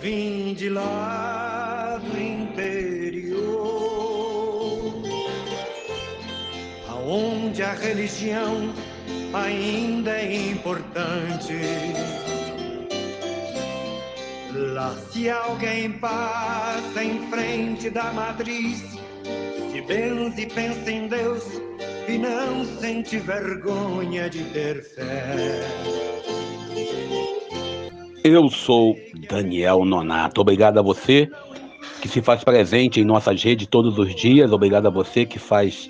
vim de lá do interior, aonde a religião ainda é importante. Lá se alguém passa em frente da matriz, se benze e pensa em Deus e não sente vergonha de ter fé. Eu sou Daniel Nonato. Obrigado a você que se faz presente em nossas redes todos os dias. Obrigado a você que faz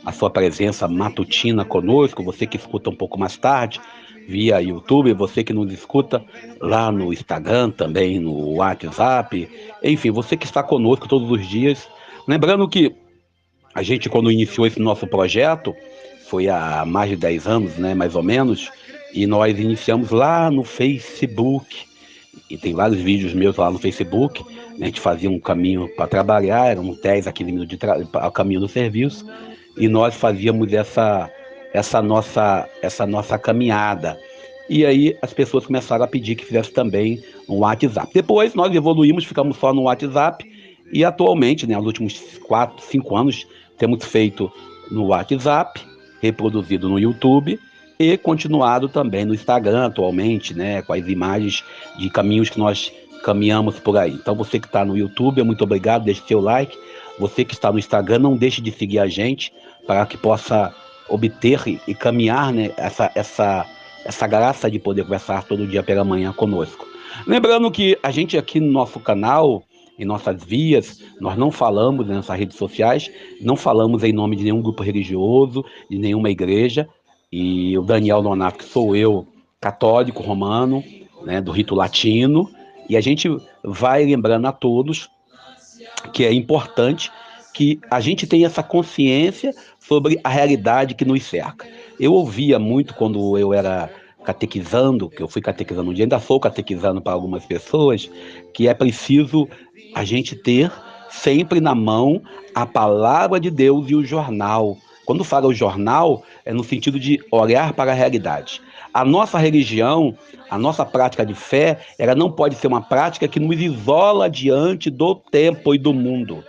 a sua presença matutina conosco. Você que escuta um pouco mais tarde via YouTube. Você que nos escuta lá no Instagram, também no WhatsApp. Enfim, você que está conosco todos os dias. Lembrando que a gente, quando iniciou esse nosso projeto, foi há mais de 10 anos, né, mais ou menos, e nós iniciamos lá no Facebook, e tem vários vídeos meus lá no Facebook, né, a gente fazia um caminho para trabalhar, eram 10 a 15 minutos ao caminho do serviço, e nós fazíamos essa nossa caminhada. E aí as pessoas começaram a pedir que fizesse também um WhatsApp. Depois nós evoluímos, ficamos só no WhatsApp, e atualmente, né, nos últimos 4, 5 anos, temos feito no WhatsApp, reproduzido no YouTube e continuado também no Instagram atualmente, né, com as imagens de caminhos que nós caminhamos por aí. Então você que está no YouTube, muito obrigado, deixe seu like. Você que está no Instagram, não deixe de seguir a gente para que possa obter e caminhar, né, essa graça de poder conversar todo dia pela manhã conosco. Lembrando que a gente aqui no nosso canal, em nossas vias, nós não falamos nessas redes sociais, não falamos em nome de nenhum grupo religioso, de nenhuma igreja, e o Daniel Nonato, que sou eu, católico romano, né, do rito latino, e a gente vai lembrando a todos que é importante que a gente tenha essa consciência sobre a realidade que nos cerca. Eu ouvia muito quando eu era catequizando, que eu fui catequizando um dia, ainda sou catequizando para algumas pessoas, que é preciso a gente ter sempre na mão a palavra de Deus e o jornal. Quando fala o jornal, é no sentido de olhar para a realidade. A nossa religião, a nossa prática de fé, ela não pode ser uma prática que nos isola diante do tempo e do mundo.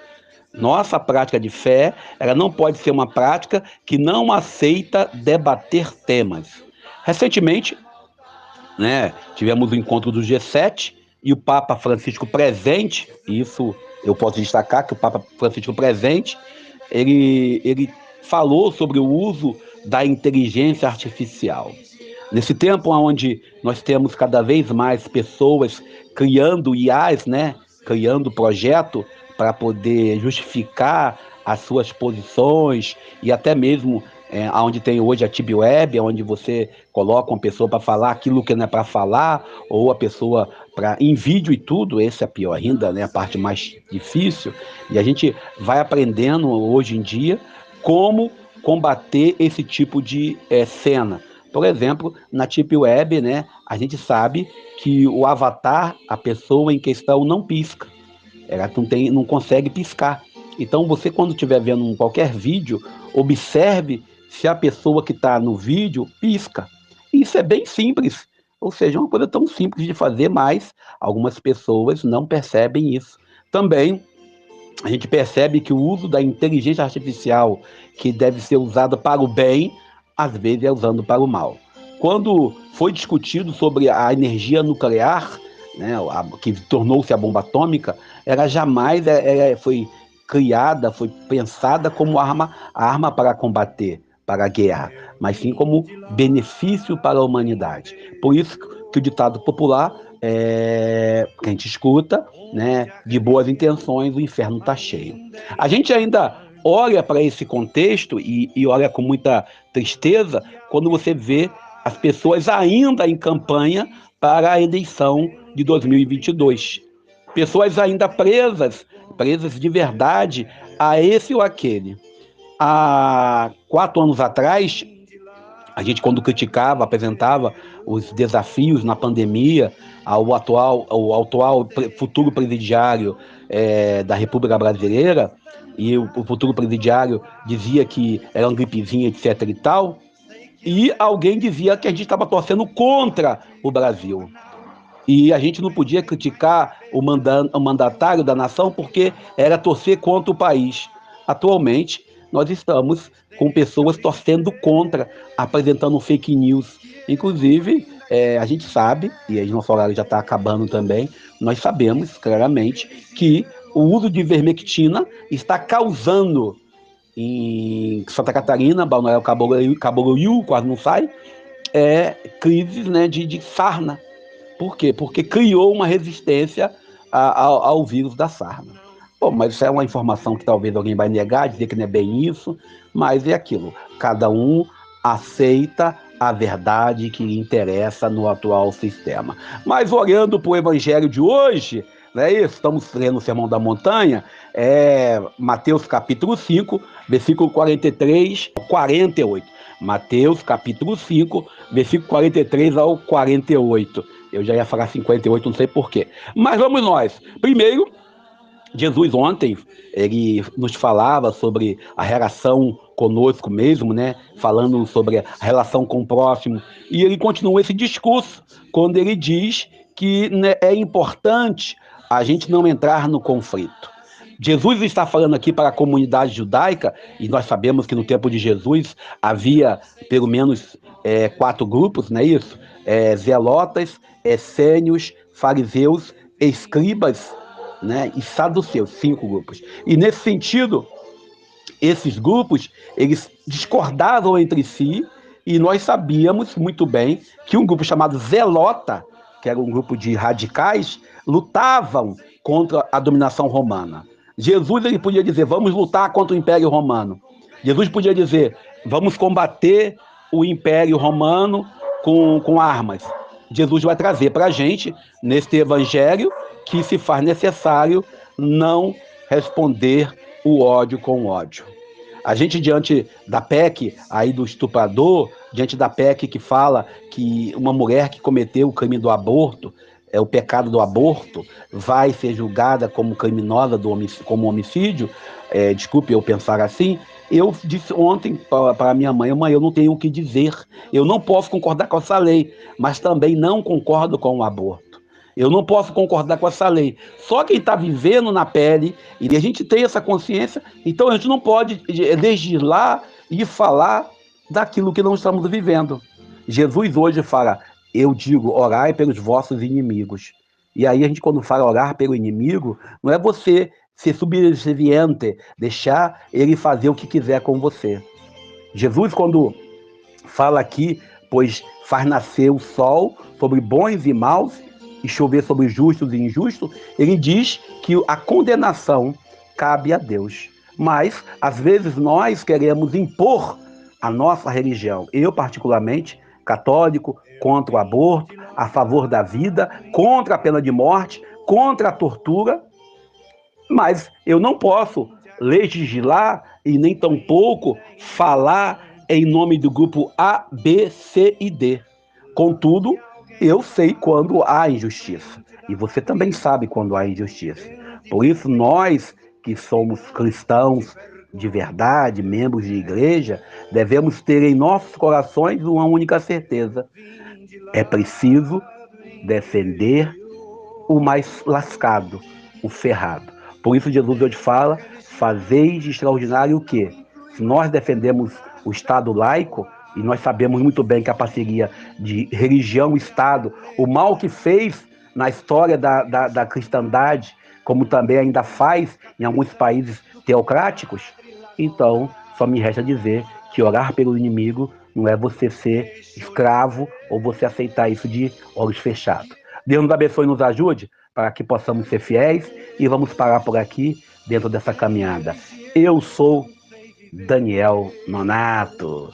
Nossa prática de fé, ela não pode ser uma prática que não aceita debater temas. Recentemente, né, tivemos o encontro do G7 e o Papa Francisco presente, e isso eu posso destacar que o Papa Francisco presente, ele falou sobre o uso da inteligência artificial. Nesse tempo onde nós temos cada vez mais pessoas criando IAs, né, criando projeto para poder justificar as suas posições e até mesmo onde tem hoje a Tib Web, onde você coloca uma pessoa para falar aquilo que não é para falar, ou a pessoa em vídeo e tudo, esse é pior ainda, né, a parte mais difícil, e a gente vai aprendendo hoje em dia como combater esse tipo de cena. Por exemplo, na Tip Web, né, a gente sabe que o avatar, a pessoa em questão, não pisca. Ela não consegue piscar. Então, você, quando estiver vendo qualquer vídeo, observe se a pessoa que está no vídeo pisca. Isso é bem simples. Ou seja, é uma coisa tão simples de fazer, mas algumas pessoas não percebem isso. Também, a gente percebe que o uso da inteligência artificial, que deve ser usada para o bem, às vezes é usado para o mal. Quando foi discutido sobre a energia nuclear, né, que tornou-se a bomba atômica, ela jamais foi criada, foi pensada como arma para combater, para a guerra, mas sim como benefício para a humanidade. Por isso que o ditado popular, que a gente escuta, né, de boas intenções, o inferno está cheio. A gente ainda olha para esse contexto e olha com muita tristeza quando você vê as pessoas ainda em campanha para a eleição de 2022. Pessoas ainda presas de verdade a esse ou aquele. Há 4 anos atrás, a gente, quando criticava, apresentava os desafios na pandemia ao atual futuro presidiário da República Brasileira, e o futuro presidiário dizia que era uma gripezinha, etc. e tal, e alguém dizia que a gente estava torcendo contra o Brasil. E a gente não podia criticar o mandatário da nação porque era torcer contra o país. Atualmente, nós estamos com pessoas torcendo contra, apresentando fake news. Inclusive, a gente sabe, e aí nosso horário já está acabando também, nós sabemos claramente que o uso de ivermectina está causando em Santa Catarina, Balneário Camboriú, quase não sai, crises, né, de sarna. Por quê? Porque criou uma resistência ao vírus da sarna. Bom, mas isso é uma informação que talvez alguém vai negar, dizer que não é bem isso, mas é aquilo. Cada um aceita a verdade que lhe interessa no atual sistema. Mas olhando para o evangelho de hoje, não é isso? Estamos lendo o Sermão da Montanha, Mateus capítulo 5, versículo 43 ao 48. Mateus capítulo 5, versículo 43 ao 48. Eu já ia falar 58, não sei porquê. Mas vamos nós. Primeiro, Jesus ontem, ele nos falava sobre a relação conosco mesmo, né? Falando sobre a relação com o próximo. E ele continua esse discurso quando ele diz que, né, é importante a gente não entrar no conflito. Jesus está falando aqui para a comunidade judaica, e nós sabemos que no tempo de Jesus havia pelo menos 4 grupos, não é isso? Zelotas, essênios, fariseus, escribas, né, e saduceus, 5 grupos. E nesse sentido, esses grupos, eles discordavam entre si, e nós sabíamos muito bem que um grupo chamado Zelota, que era um grupo de radicais, lutavam contra a dominação romana. Jesus, ele podia dizer, vamos lutar contra o Império Romano. Jesus podia dizer, vamos combater o Império Romano com armas. Jesus vai trazer para a gente, neste evangelho, que se faz necessário não responder o ódio com ódio. A gente, diante da PEC aí do estuprador, diante da PEC que fala que uma mulher que cometeu o crime do aborto, o pecado do aborto, vai ser julgada como criminosa como homicídio, desculpe eu pensar assim, eu disse ontem para minha mãe, eu não tenho o que dizer, eu não posso concordar com essa lei, mas também não concordo com o aborto. Eu não posso concordar com essa lei. Só quem está vivendo na pele, e a gente tem essa consciência, então a gente não pode legislar e falar daquilo que não estamos vivendo. Jesus hoje fala, eu digo, orai pelos vossos inimigos. E aí a gente, quando fala orar pelo inimigo, não é você ser subserviente, deixar ele fazer o que quiser com você. Jesus, quando fala aqui, pois faz nascer o sol sobre bons e maus, e chover sobre justos e injustos, ele diz que a condenação cabe a Deus. Mas, às vezes, nós queremos impor a nossa religião. Eu, particularmente, católico, contra o aborto, a favor da vida, contra a pena de morte, contra a tortura, mas eu não posso legislar e nem tampouco falar em nome do grupo A, B, C e D. Contudo, eu sei quando há injustiça. E você também sabe quando há injustiça. Por isso, nós que somos cristãos de verdade, membros de igreja, devemos ter em nossos corações uma única certeza. É preciso defender o mais lascado, o ferrado. Por isso Jesus hoje fala, fazeis de extraordinário o quê? Se nós defendemos o Estado laico, e nós sabemos muito bem que a parceria de religião e Estado, o mal que fez na história da cristandade, como também ainda faz em alguns países teocráticos, então só me resta dizer que orar pelo inimigo não é você ser escravo ou você aceitar isso de olhos fechados. Deus nos abençoe e nos ajude para que possamos ser fiéis e vamos parar por aqui dentro dessa caminhada. Eu sou Daniel Nonato.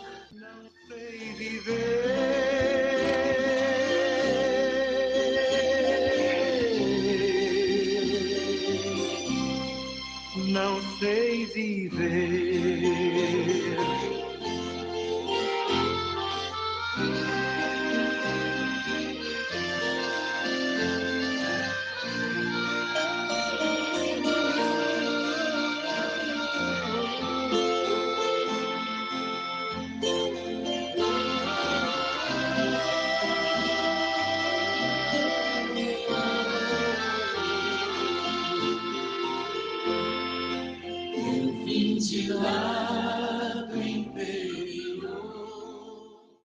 Não sei viver. vim de lá